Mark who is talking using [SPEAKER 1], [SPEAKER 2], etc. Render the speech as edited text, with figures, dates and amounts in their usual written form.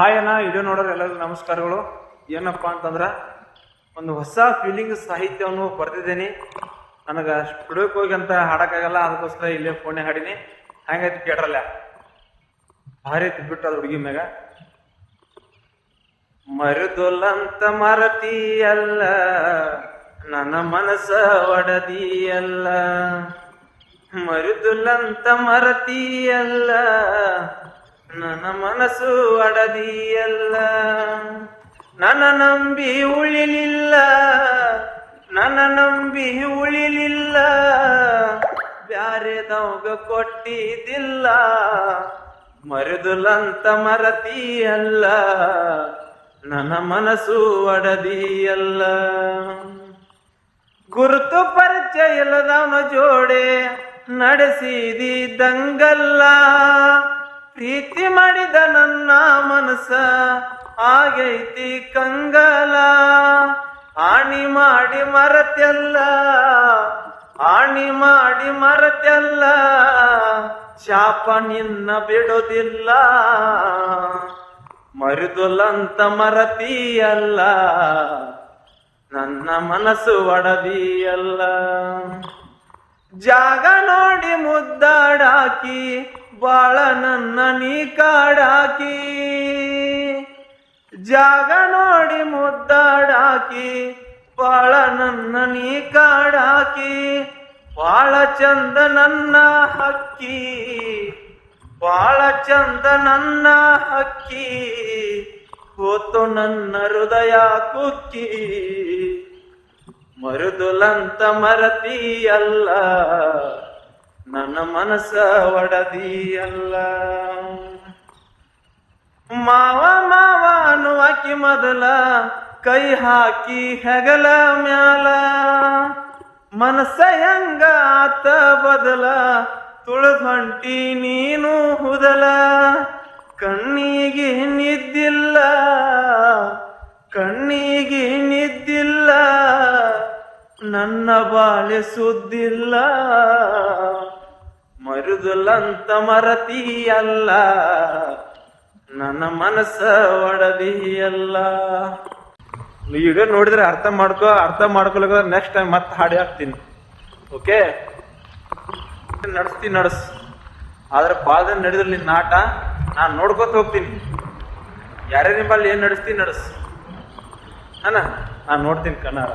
[SPEAKER 1] Hi ಅಣ್ಣ, video ನೋಡೋರು ಎಲ್ಲರಿಗೂ ನಮಸ್ಕಾರಗಳು. ಏನಪ್ಪ ಅಂತಂದ್ರೆ ಒಂದು ಹೊಸ ಫೀಲಿಂಗ್ ಸಾಹಿತ್ಯವನ್ನು ಬರೆದಿದ್ದೀನಿ. ನನಗೆ ಸ್ಟುಡಿಯೋಕ್ಕೆ ಹೋಗಿ ಅಂತ ಹಾಡೋಕ್ಕಾಗಲ್ಲ, ಅದಕ್ಕೋಸ್ಕರ ಇಲ್ಲೇ ಫೋನೇ ಹಾಡೀನಿ. ಹಂಗೈತಿ ಕೇಳ್ರಲ್ಲ, ಭಾರಿ ಬಿಟ್ಟು ಅದು ಹುಡುಗಿ ಮ್ಯಾಗ. ಮರುದುಲಂತ ಮರತಿಯಲ್ಲ, ನನ್ನ ಮನಸ್ಸ ಒಡದಿಯಲ್ಲ. ಮರುದುಲಂತ ಮರತಿಯಲ್ಲ, ನನ್ನ ಮನಸ್ಸು ಒಡದಿಯಲ್ಲ. ನನ್ನ ನಂಬಿ ಉಳಿಲಿಲ್ಲ, ನನ್ನ ನಂಬಿ ಉಳಿಲಿಲ್ಲ. ಬ್ಯಾರೆದವಗ ಕೊಟ್ಟಿದ್ದಿಲ್ಲ, ಮರುದುಲಂತ ಮರತಿಯಲ್ಲ, ನನ್ನ ಮನಸ್ಸು ಒಡದಿಯಲ್ಲ. ಗುರುತು ಪರಿಚಯ ಇಲ್ಲದವನ ಜೋಡೆ ನಡೆಸಿದಿ ದಂಗಲ್ಲ. ಪ್ರೀತಿ ಮಾಡಿದ ನನ್ನ ಮನಸ್ಸ ಆಗೈತಿ ಕಂಗಲ. ಆಣಿ ಮಾಡಿ ಮರತ್ಯಲ್ಲ, ಆಣಿ ಮಾಡಿ ಮರತ್ಯಲ್ಲ. ಶಾಪ ನಿನ್ನ ಬಿಡೋದಿಲ್ಲ, ಮರುದುಲಂತ ಮರತಿಯಲ್ಲ, ನನ್ನ ಮನಸ್ಸು ಒಡದಿಯಲ್ಲ. ಜಾಗ ನೋಡಿ ಮುದ್ದಾಡಾಕಿ ಬಾಳ ನನ್ನ ನೀ ಕಾಡಾಕಿ. ಜಾಗ ನೋಡಿ ಮುದ್ದಾಡಾಕಿ ಬಾಳ ನನ್ನ ನೀ ಕಾಡಾಕಿ. ಬಾಳ ಚಂದ ನನ್ನ ಹಕ್ಕಿ, ಬಾಳ ಚಂದ ನನ್ನ ಹಕ್ಕಿ. ಹೋತು ನನ್ನ ಹೃದಯ ಕುಕ್ಕಿ, ಮರುದುಲಂತ ಮರತಿಯಲ್ಲ, ನನ್ನ ಮನಸ್ಸ ಒಡದಿಯಲ್ಲ. ಮಾವ ಮಾವ ಅನ್ನುವಾಕಿ ಮೊದಲ ಕೈ ಹಾಕಿ ಹೆಗಲ ಮ್ಯಾಲ. ಮನಸ್ಸ ಹೆಂಗ ಆತ ಬದಲ, ತುಳದ್ ಹೊಂಟಿ ನೀನು ಹುದಲ. ಕಣ್ಣಿಗೆ ನಿದ್ದಿಲ್ಲ, ಕಣ್ಣಿಗೆ ನಿದ್ದಿಲ್ಲ. ನನ್ನ ಬಾಳೆ ಸುದ್ದಿಲ್ಲ, ಮರುದುಲಂತ ಮರತಿಯಲ್ಲ, ನನ್ನ ಮನಸ್ಸ ಒಡದಿಯಲ್ಲ. ವಿಡಿಯೋ ನೋಡಿದ್ರೆ ಅರ್ಥ ಮಾಡ್ಕೊಳಕ ನೆಕ್ಸ್ಟ್ ಟೈಮ್ ಮತ್ತೆ ಹಾಡಿ ಹಾಕ್ತೀನಿ. ಓಕೆ, ನಡೆಸ್ತೀನಿ ನಡೆಸ್. ಆದ್ರೆ ಭಾಳ ದಿನ ನಡೆದ್ರಲ್ಲಿ ನಿನ್ನ ಆಟ ನಾನು ನೋಡ್ಕೊತ ಹೋಗ್ತೀನಿ. ಯಾರೇ ನಿಂಬಲ್ಲಿ ಏನ್ ನಡೆಸ್ತೀನಿ ನಡೆಸ್ ಅಣ್ಣ, ನಾನು ನೋಡ್ತೀನಿ ಕಣ್ಣಾರ.